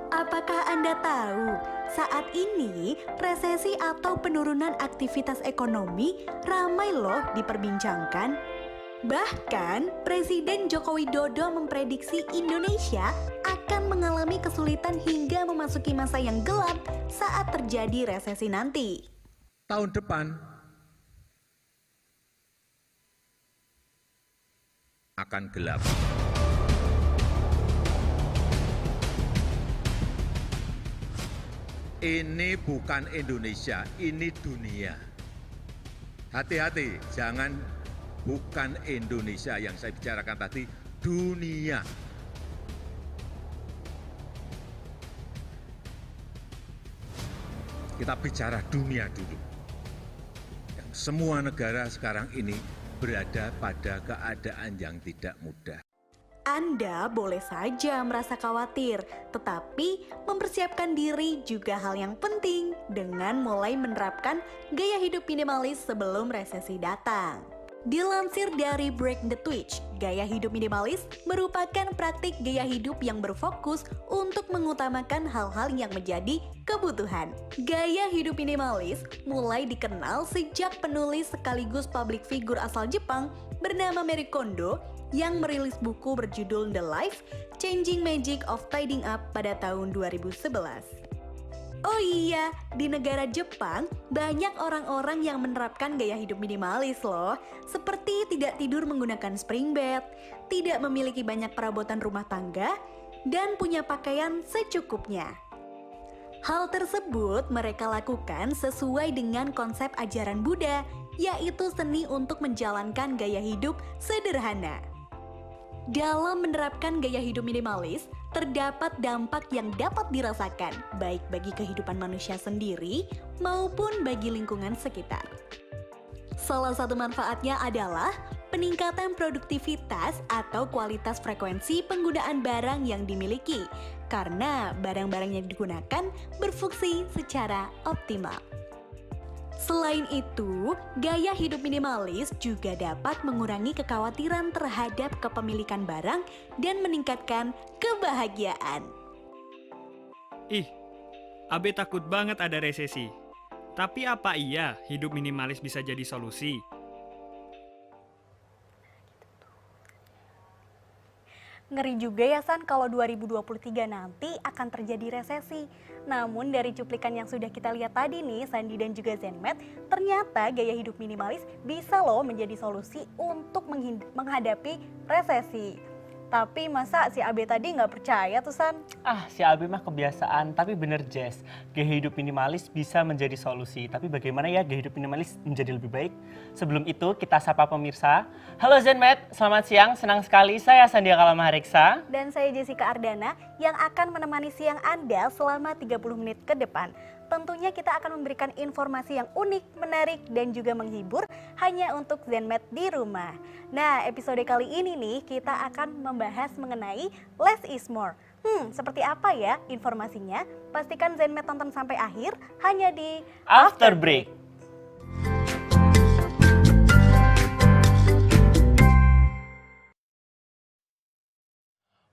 Apakah Anda tahu, saat ini resesi atau penurunan aktivitas ekonomi ramai loh diperbincangkan? Bahkan Presiden Joko Widodo memprediksi Indonesia akan mengalami kesulitan hingga memasuki masa yang gelap saat terjadi resesi nanti. Tahun depan akan gelap. Ini bukan Indonesia, ini dunia. Hati-hati, jangan bukan Indonesia yang saya bicarakan tadi, dunia. Kita bicara dunia dulu. Yang semua negara sekarang ini berada pada keadaan yang tidak mudah. Anda boleh saja merasa khawatir, tetapi mempersiapkan diri juga hal yang penting dengan mulai menerapkan gaya hidup minimalis sebelum resesi datang. Dilansir dari Break the Twitch, gaya hidup minimalis merupakan praktik gaya hidup yang berfokus untuk mengutamakan hal-hal yang menjadi kebutuhan. Gaya hidup minimalis mulai dikenal sejak penulis sekaligus public figure asal Jepang bernama Marie Kondo yang merilis buku berjudul The Life Changing Magic of Tidying Up pada tahun 2011. Oh iya, di negara Jepang banyak orang-orang yang menerapkan gaya hidup minimalis loh, seperti tidak tidur menggunakan spring bed, tidak memiliki banyak perabotan rumah tangga, dan punya pakaian secukupnya. Hal tersebut mereka lakukan sesuai dengan konsep ajaran Buddha, yaitu seni untuk menjalankan gaya hidup sederhana. Dalam menerapkan gaya hidup minimalis, terdapat dampak yang dapat dirasakan baik bagi kehidupan manusia sendiri maupun bagi lingkungan sekitar. Salah satu manfaatnya adalah peningkatan produktivitas atau kualitas frekuensi penggunaan barang yang dimiliki, karena barang-barang yang digunakan berfungsi secara optimal. Selain itu, gaya hidup minimalis juga dapat mengurangi kekhawatiran terhadap kepemilikan barang dan meningkatkan kebahagiaan. Ih, Abe takut banget ada resesi. Tapi apa iya hidup minimalis bisa jadi solusi? Ngeri juga ya San kalau 2023 nanti akan terjadi resesi. Namun dari cuplikan yang sudah kita lihat tadi nih, Sandi dan juga Zenmed, ternyata gaya hidup minimalis bisa loh menjadi solusi untuk menghadapi resesi. Tapi masa si Abe tadi nggak percaya tuh San? Si Abe mah kebiasaan, tapi bener Jess, gaya hidup minimalis bisa menjadi solusi. Tapi bagaimana ya gaya hidup minimalis menjadi lebih baik? Sebelum itu kita sapa pemirsa. Halo Zenmed, selamat siang, senang sekali saya Sandia Kalamahareksa. Dan saya Jessica Ardana yang akan menemani siang Anda selama 30 menit ke depan. Tentunya kita akan memberikan informasi yang unik, menarik, dan juga menghibur hanya untuk Zenmed di rumah. Nah, episode kali ini nih kita akan membahas mengenai less is more. Seperti apa ya informasinya? Pastikan Zenmed tonton sampai akhir hanya di After Break.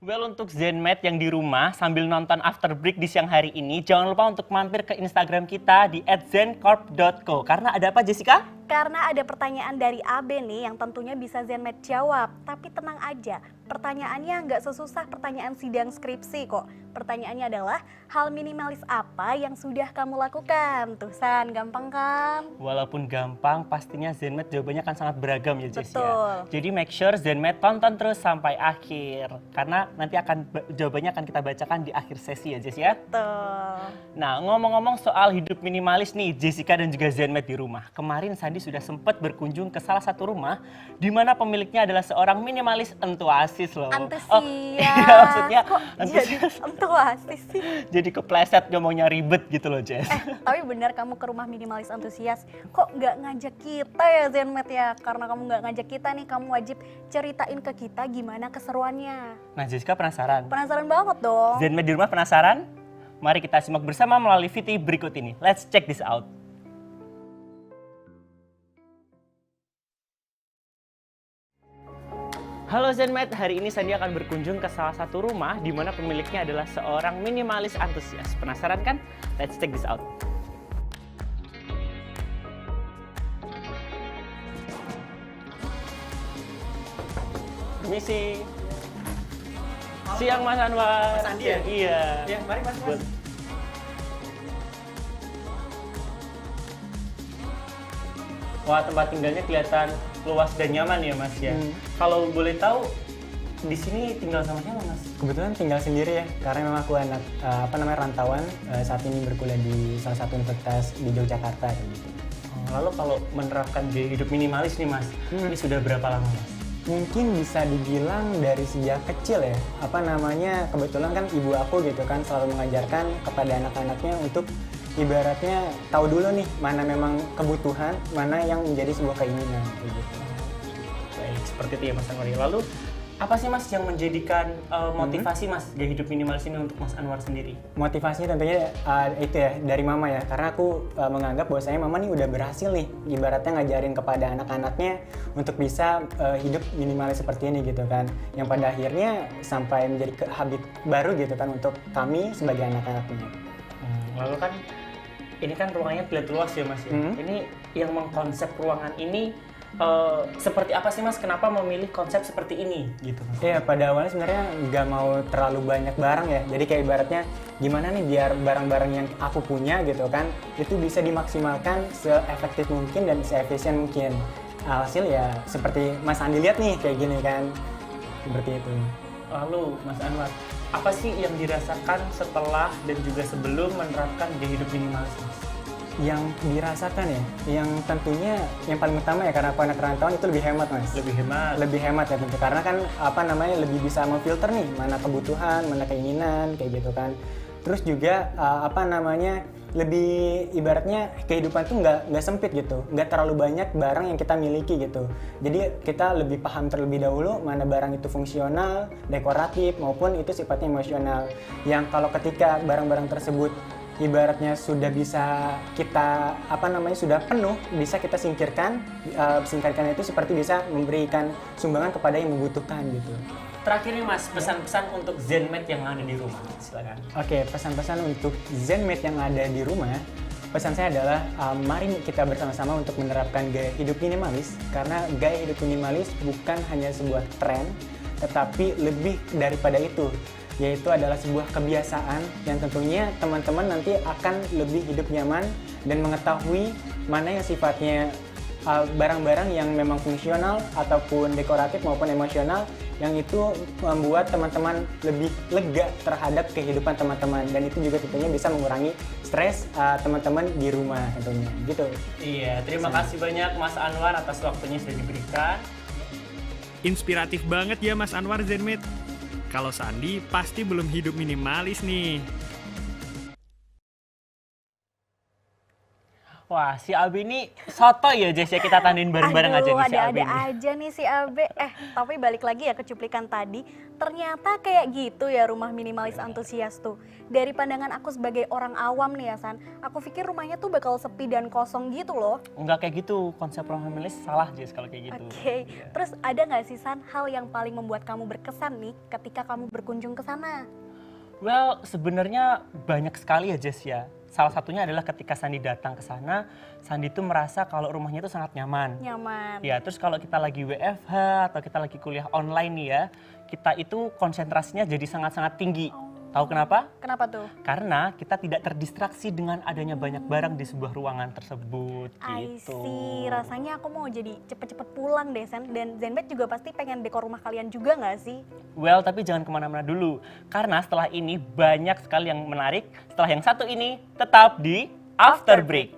Well, untuk Zenmed yang di rumah sambil nonton After Break di siang hari ini, jangan lupa untuk mampir ke Instagram kita di @zencorp.co. Karena ada apa Jessica? Karena ada pertanyaan dari Abe nih yang tentunya bisa Zenmed jawab. Tapi tenang aja, pertanyaannya nggak sesusah pertanyaan sidang skripsi kok. Pertanyaannya adalah, hal minimalis apa yang sudah kamu lakukan? Tuh San, gampang kan? Walaupun gampang, pastinya Zenmed jawabannya akan sangat beragam ya Jess. Betul. Jadi make sure Zenmed tonton terus sampai akhir. Karena nanti jawabannya akan kita bacakan di akhir sesi ya Jess ya. Betul. Nah, ngomong-ngomong soal hidup minimalis nih Jessica dan juga Zenmed di rumah. Kemarin Sandi sudah sempat berkunjung ke salah satu rumah di mana pemiliknya adalah seorang minimalis entuasis loh. Antusias. Iya, maksudnya kok jadi entuasis sih? Jadi kepleset ngomongnya ribet gitu loh Jess. Tapi benar kamu ke rumah minimalis antusias, kok nggak ngajak kita ya Zenmed ya? Karena kamu nggak ngajak kita nih, kamu wajib ceritain ke kita gimana keseruannya. Nah Jessica penasaran? Penasaran banget dong. Zenmed di rumah penasaran? Mari kita simak bersama melalui VT berikut ini. Let's check this out. Halo Zenmed, hari ini Sandi akan berkunjung ke salah satu rumah di mana pemiliknya adalah seorang minimalis antusias. Penasaran kan? Let's check this out. Permisi. Siang Mas Anwar. Mas Andi ya? Iya. Ya, mari Mas. Wah, tempat tinggalnya kelihatan luas dan nyaman ya Mas ya. Kalau boleh tahu di sini tinggal sama siapa Mas? Kebetulan tinggal sendiri ya, karena memang aku anak rantauan, saat ini berkuliah di salah satu universitas di Yogyakarta kayak gitu. Lalu kalau menerapkan gaya hidup minimalis nih Mas, ini sudah berapa lama Mas? Mungkin bisa dibilang dari sejak kecil ya. Kebetulan kan ibu aku gitu kan selalu mengajarkan kepada anak-anaknya untuk ibaratnya tahu dulu nih mana memang kebutuhan, mana yang menjadi sebuah keinginan kayak gitu. Baik, seperti itu ya Mas Anwar. Lalu apa sih Mas yang menjadikan motivasi Mas gaya hidup minimalis ini untuk Mas Anwar sendiri? Motivasinya tentunya itu ya dari mama ya, karena aku menganggap bahwasanya mama nih udah berhasil nih ibaratnya ngajarin kepada anak-anaknya untuk bisa hidup minimalis seperti ini gitu kan, yang pada akhirnya sampai menjadi habit baru gitu kan untuk kami sebagai anak-anaknya. Lalu kan ini kan ruangannya terlihat luas ya Mas ya. Ini yang mengkonsep ruangan ini seperti apa sih Mas? Kenapa memilih konsep seperti ini gitu Mas? Iya, pada awalnya sebenarnya nggak mau terlalu banyak barang ya. Jadi kayak ibaratnya gimana nih biar barang-barang yang aku punya gitu kan itu bisa dimaksimalkan seefektif mungkin dan seefisien mungkin. Alhasil ya seperti Mas Andi lihat nih kayak gini kan. Seperti itu. Lalu Mas Anwar, apa sih yang dirasakan setelah dan juga sebelum menerapkan gaya hidup minimalis Mas? Yang dirasakan ya, yang tentunya yang paling utama ya karena aku anak rantauan itu lebih hemat Mas. Lebih hemat ya tentu, karena kan lebih bisa memfilter nih mana kebutuhan, mana keinginan kayak gitu kan. Terus juga lebih ibaratnya kehidupan tuh nggak sempit gitu, nggak terlalu banyak barang yang kita miliki gitu. Jadi kita lebih paham terlebih dahulu mana barang itu fungsional, dekoratif maupun itu sifatnya emosional. Yang kalau ketika barang-barang tersebut ibaratnya sudah bisa kita sudah penuh, bisa kita singkirkan. Singkirkan itu seperti bisa memberikan sumbangan kepada yang membutuhkan gitu. Terakhir nih Mas, pesan-pesan untuk Zenmed yang ada di rumah, silakan. Oke, pesan-pesan untuk Zenmed yang ada di rumah, pesan saya adalah mari kita bersama-sama untuk menerapkan gaya hidup minimalis, karena gaya hidup minimalis bukan hanya sebuah tren, tetapi lebih daripada itu, yaitu adalah sebuah kebiasaan yang tentunya teman-teman nanti akan lebih hidup nyaman dan mengetahui mana yang sifatnya barang-barang yang memang fungsional ataupun dekoratif maupun emosional, yang itu membuat teman-teman lebih lega terhadap kehidupan teman-teman, dan itu juga tentunya bisa mengurangi stres teman-teman di rumah tentunya gitu. Iya, terima kasih banyak Mas Anwar atas waktunya sudah diberikan. Inspiratif banget ya Mas Anwar Zenmed. Kalau Sandi pasti belum hidup minimalis nih. Wah, si Abe ini soto ya Jess ya, kita tandain bareng-bareng aja nih si Abe ada aja nih si Abe. Tapi balik lagi ya ke cuplikan tadi, ternyata kayak gitu ya rumah minimalis antusias tuh. Dari pandangan aku sebagai orang awam nih ya San, aku pikir rumahnya tuh bakal sepi dan kosong gitu loh. Enggak kayak gitu, konsep rumah minimalis salah Jess kalau kayak gitu. Oke. Terus ada nggak sih San hal yang paling membuat kamu berkesan nih ketika kamu berkunjung ke sana? Well, sebenarnya banyak sekali ya Jess ya. Salah satunya adalah ketika Sandi datang ke sana, Sandi tuh merasa kalau rumahnya itu sangat nyaman. Ya, terus kalau kita lagi WFH atau kita lagi kuliah online nih ya, kita itu konsentrasinya jadi sangat-sangat tinggi. Tahu kenapa? Kenapa tuh? Karena kita tidak terdistraksi dengan adanya banyak barang di sebuah ruangan tersebut I gitu. see, rasanya aku mau jadi cepet-cepet pulang deh San. Dan Zenmed juga pasti pengen dekor rumah kalian juga nggak sih? Well, tapi jangan kemana-mana dulu. Karena setelah ini banyak sekali yang menarik. Setelah yang satu ini, tetap di After Break.